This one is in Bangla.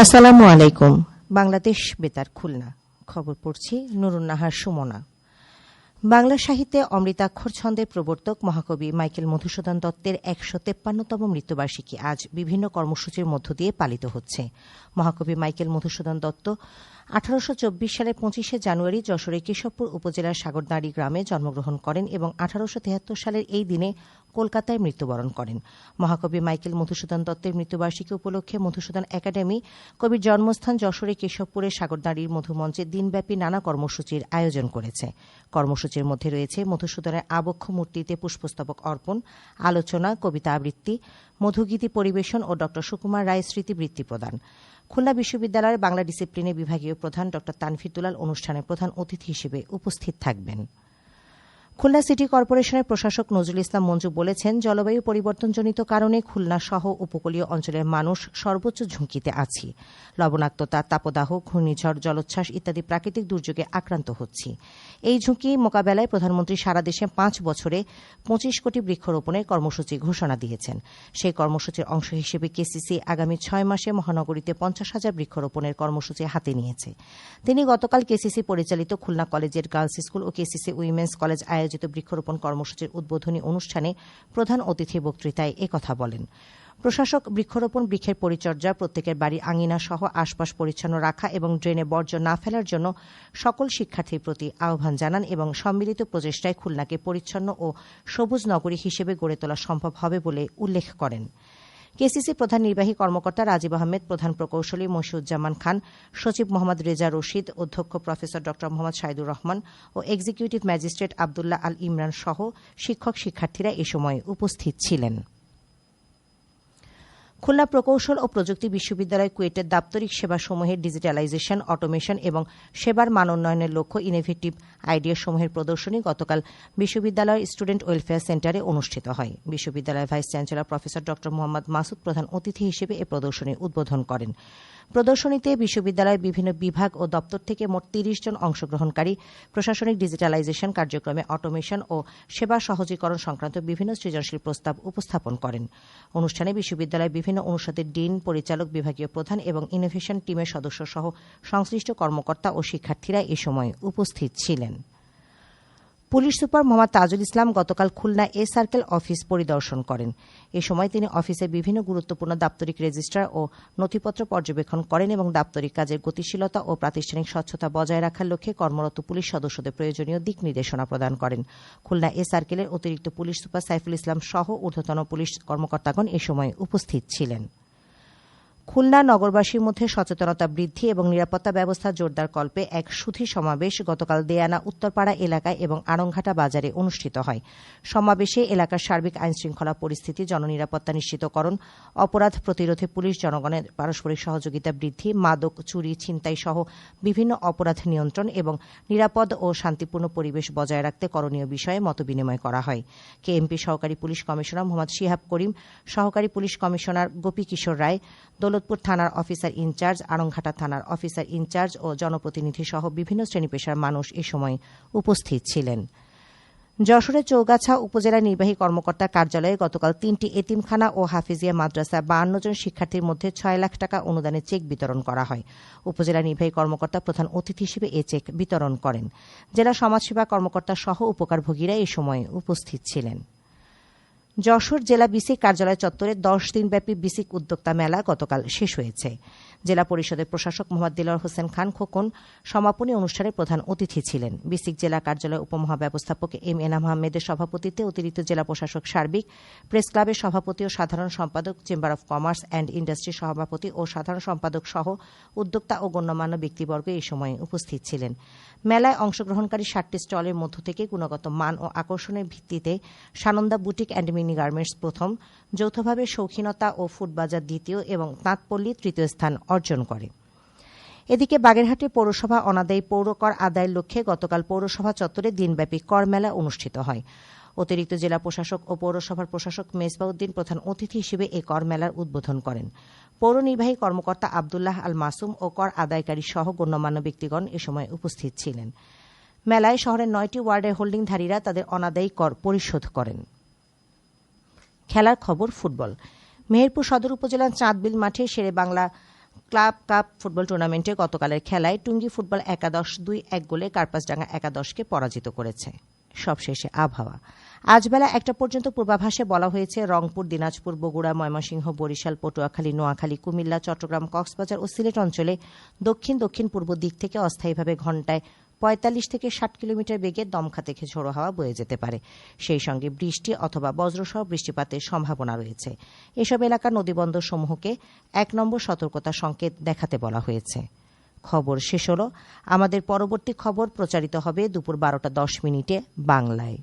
আসসালামু আলাইকুম। বাংলাদেশ বেতার খুলনা খবর পড়ছি নুরুন নাহার সুমনা। বাংলা সাহিত্যে অমৃতাক্ষর ছন্দের প্রবর্তক মহাকবি মাইকেল মধুসূদন দত্তের ১৫৩তম মৃত্যুবার্ষিকী আজ বিভিন্ন কর্মসূচির মধ্য দিয়ে পালিত হচ্ছে। মহাকবি মাইকেল মধুসূদন দত্ত ১৮২৪ সালের ২৫শে জানুয়ারি যশোরের কেশবপুর উপজেলার সাগরদাঁড়ি গ্রামে জন্মগ্রহণ করেন এবং ১৮৭৩ সালের এই দিনে কলকাতায় মৃত্যুবরণ করেন। মহাকবি মাইকেল মধুসূদন দত্তের মৃত্যুবার্ষিকী উপলক্ষে মধুসূদন একাডেমি কবির জন্মস্থান যশোরের কেশবপুরের সাগরদাঁড়ির মধুমঞ্চে দিনব্যাপী নানা কর্মসূচির আয়োজন করেছে। কর্মসূচির মধ্যে রয়েছে মধুসূদনের আবক্ষ মূর্তিতে পুষ্পস্তবক অর্পণ, আলোচনা, কবিতা আবৃত্তি, মধুগীতি পরিবেশন ও ড সুকুমার রায় স্মৃতিবৃত্তি প্রদান। খুলনা বিশ্ববিদ্যালয়ের বাংলা ডিসিপ্লিনের বিভাগীয় প্রধান ড তানভীর দুলাল অনুষ্ঠানে প্রধান অতিথি হিসেবে উপস্থিত থাকবেন। খুলনা সিটি কর্পোরেশনের প্রশাসক নজরুল ইসলাম মঞ্জু বলেছেন, জলবায়ু পরিবর্তনজনিত কারণে খুলনা সহ উপকূলীয় অঞ্চলের মানুষ সর্বোচ্চ ঝুঁকিতে আছি। লবণাক্ততা, তাপদাহ, ঘূর্ণিঝড়, জলোচ্ছ্বাস ইত্যাদি প্রাকৃতিক দুর্যোগে আক্রান্ত হচ্ছি। এই ঝুঁকি মোকাবেলায় প্রধানমন্ত্রী সারা দেশে ৫ বছরে ২৫ কোটি বৃক্ষরোপণের কর্মসূচি ঘোষণা দিয়েছেন। সেই কর্মসূচির অংশ হিসেবে কেসিসি আগামী ৬ মাসে মহানগরীতে ৫০,০০০ বৃক্ষরোপণের কর্মসূচি হাতে নিয়েছে। তিনি গতকাল কেসিসি পরিচালিত খুলনা কলেজের গার্লস স্কুল ও কেসিসি উইমেন্স কলেজ আয়োজিত বৃক্ষরোপণ কর্মসূচির উদ্বোধনী অনুষ্ঠানে প্রধান অতিথির বক্তৃতায় একথা বলেন। প্রশাসক বৃক্ষরোপণ, বৃক্ষের পরিচর্যা, প্রত্যেকের বাড়ি আঙিনা সহ আশপাশ পরিচ্ছন্ন রাখা এবং ড্রেনে বর্জ্য না ফেলার জন্য সকল শিক্ষার্থীর প্রতি আহ্বান জানান এবং সম্মিলিত প্রচেষ্টায় খুলনাকে পরিচ্ছন্ন ও সবুজ নগরী হিসেবে গড়ে তোলা সম্ভব হবে বলে উল্লেখ করেন। কেসিসি প্রধান নির্বাহী কর্মকর্তা রাজীব আহমেদ, প্রধান প্রকৌশলী মশিউজ্জামান খান, সচিব মোহাম্মদ রেজা রশিদ, অধ্যক্ষ প্রফেসর ড মোহাম্মদ শাহিদুর রহমান ও এক্সিকিউটিভ ম্যাজিস্ট্রেট আবদুল্লাহ আল ইমরান সহ শিক্ষক শিক্ষার্থীরা এ সময় উপস্থিত ছিলেন। খুলনা প্রকৌশল ও প্রযুক্তি বিশ্ববিদ্যালয় কুয়েটের দাপ্তরিক সেবাসমূহের ডিজিটালাইজেশন, অটোমেশন এবং সেবার মান উন্নয়নের লক্ষ্য ইনোভেটিভ আইডিয়াসমূহের প্রদর্শনী গতকাল বিশ্ববিদ্যালয়ের স্টুডেন্ট ওয়েলফেয়ার সেন্টারে অনুষ্ঠিত হয়। বিশ্ববিদ্যালয়ের ভাইস চ্যান্সেলর প্রফেসর ড মোহাম্মদ মাসুদ প্রধান অতিথি হিসেবে এ প্রদর্শনী উদ্বোধন করেন। প্রদর্শনীতে বিশ্ববিদ্যালয়ের বিভিন্ন বিভাগ ও দপ্তর থেকে মোট ৩০ জন অংশগ্রহণকারী প্রশাসনিক ডিজিটালাইজেশন কার্যক্রমে অটোমেশন ও সেবা সহজীকরণ সংক্রান্ত বিভিন্ন সৃজনশীল প্রস্তাব উপস্থাপন করেন। অনুষ্ঠানে বিশ্ববিদ্যালয়ের বিভিন্ন অনুষদের ডিন, পরিচালক, বিভাগীয় প্রধান এবং ইনোভেশন টিমের সদস্য সহ সংশ্লিষ্ট কর্মকর্তা ও শিক্ষার্থীরা এ সময় উপস্থিত ছিলেন। পুলিশ সুপার মোহাম্মদ তাজুল ইসলাম গতকাল খুলনা এ সার্কেল অফিস পরিদর্শন করেন। এ সময় তিনি অফিসের বিভিন্ন গুরুত্বপূর্ণ দাপ্তরিক রেজিস্ট্রার ও নথিপত্র পর্যবেক্ষণ করেন এবং দাপ্তরিক কাজের গতিশীলতা ও প্রাতিষ্ঠানিক স্বচ্ছতা বজায় রাখার লক্ষ্যে কর্মরত পুলিশ সদস্যদের প্রয়োজনীয় দিক নির্দেশনা প্রদান করেন। খুলনা এ সার্কেলের অতিরিক্ত পুলিশ সুপার সাইফুল ইসলাম সহ ঊর্ধ্বতন পুলিশ কর্মকর্তাগণ এ সময় উপস্থিত ছিলেন। খুলনা নগরবাসীর মধ্যে সচেতনতা বৃদ্ধি এবং নিরাপত্তা ব্যবস্থা জোরদার কল্পে এক সুধী সমাবেশ গতকাল দেয়ানা উত্তরপাড়া এলাকায় এবং আড়ংঘাটা বাজারে অনুষ্ঠিত হয়। সমাবেশে এলাকার সার্বিক আইনশৃঙ্খলা পরিস্থিতি, জননিরাপত্তা নিশ্চিতকরণ, অপরাধ প্রতিরোধে পুলিশ জনগণের পারস্পরিক সহযোগিতা বৃদ্ধি, মাদক, চুরি, ছিনতাই সহ বিভিন্ন অপরাধ নিয়ন্ত্রণ এবং নিরাপদ ও শান্তিপূর্ণ পরিবেশ বজায় রাখতে করণীয় বিষয়ে মতবিনিময় করা হয়। কেএমপি সহকারী পুলিশ কমিশনার মোহাম্মদ শিহাব করিম, সহকারী পুলিশ কমিশনার গোপী কিশোর রায়, দৌলতপুর থানার অফিসার ইনচার্জ, আড়ংঘাটা থানার অফিসার ইনচার্জ ও জনপ্রতিনিধি সহ বিভিন্ন শ্রেণীপেশার মানুষ এ সময় উপস্থিত ছিলেন। যশোরের চৌগাছা উপজেলা নির্বাহী কর্মকর্তার কার্যালয়ে গতকাল ৩টি এতিমখানা ও হাফিজিয়া মাদ্রাসা ৫২ জন শিক্ষার্থীর মধ্যে ৬ লাখ টাকা অনুদানের চেক বিতরণ করা হয়। উপজেলা নির্বাহী কর্মকর্তা প্রধান অতিথি হিসেবে এ চেক বিতরণ করেন। জেলা সমাজসেবা কর্মকর্তা সহ উপকারভোগীরা এ সময় উপস্থিত ছিলেন। যশোর জেলা বিসিক কার্যালয় চত্বরে ১০ দিনব্যাপী বিসিক উদ্যোক্তা মেলা গতকাল শেষ হয়েছে। জেলা পরিষদের প্রশাসক মোহাম্মদ দিলওয়ার হোসেন খান খোকন সমাপনী অনুষ্ঠানে প্রধান অতিথি ছিলেন। বিসিক জেলা কার্যালয় উপমহাব্যবস্থাপক এম এনাম আহমেদের সভাপতিত্বে অতিরিক্ত জেলা প্রশাসক সার্বিক, প্রেস ক্লাবের সভাপতি ও সাধারণ সম্পাদক, চেম্বার অব কমার্স অ্যান্ড ইন্ডাস্ট্রির সভাপতি ও সাধারণ সম্পাদক সহ উদ্যোক্তা ও গণ্যমান্য ব্যক্তিবর্গ এই সময় উপস্থিত ছিলেন। মেলায় অংশগ্রহণকারী ৬০টি স্টলের মধ্য থেকে গুণগত মান ও আকর্ষণের ভিত্তিতে Sananda boutique and mini garments প্রথম, যৌথভাবে শৌখিনতা ও ফুটবাজার দ্বিতীয় এবং তাঁতপল্লী তৃতীয় স্থান অর্জন করে। এদিকে বাগেরহাটে পৌরসভা অনাদায়ী পৌরকর আদায়ের লক্ষ্যে গতকাল পৌরসভা চত্বরে দিনব্যাপী কর মেলা অনুষ্ঠিত হয়। অতিরিক্ত জেলা প্রশাসক ও পৌরসভার প্রশাসক মেজবাউদ্দিন প্রধান অতিথি হিসেবে এই কর মেলার উদ্বোধন করেন। পৌর নির্বাহী কর্মকর্তা আবদুল্লাহ আল মাসুম ও কর আদায়কারী সহ গণ্যমান্য ব্যক্তিগণ এ সময় উপস্থিত ছিলেন। মেলায় শহরের 9টি ওয়ার্ডের হোল্ডিংধারীরা তাদের অনাদায়ী কর পরিশোধ করেন। খেলার খবর ফুটবল। মেহেরপুর সদর উপজেলার চাঁদবিল মাঠে শেরে বাংলা ক্লাব কাপ ফুটবল টুর্নামেন্টে গতকালের খেলায় টুঙ্গি ফুটবল একাদশ 2-1 গোলে কার্পাসডাঙ্গা একাদশকে পরাজিত করেছে। সবশেষে আবহাওয়া। আজ বেলা 1টা পর্যন্ত পূর্বাভাসে বলা হয়েছে রংপুর, দিনাজপুর, বগুড়া, ময়মনসিংহ, বরিশাল, পটুয়াখালী, নোয়াখালী, কুমিল্লা, চট্টগ্রাম, কক্সবাজার ও সিলেট অঞ্চলে দক্ষিণ দক্ষিণ পূর্ব দিক থেকে অস্থায়ীভাবে ঘণ্টায় 45 থেকে 60 কিলোমিটার বেগে দমকা থেকে ঝোড়ো হাওয়া বয়ে যেতে পারে। সেই সঙ্গে বৃষ্টি অথবা বজ্রসহ বৃষ্টিপাতের সম্ভাবনা রয়েছে। এসব এলাকার নদীবন্দর সমূহকে 1 নম্বর সতর্কতা সংকেত দেখাতে বলা হয়েছে। খবর শেষ হলো। আমাদের পরবর্তী খবর প্রচারিত হবে দুপুর 12টা 10 মিনিটে বাংলায়।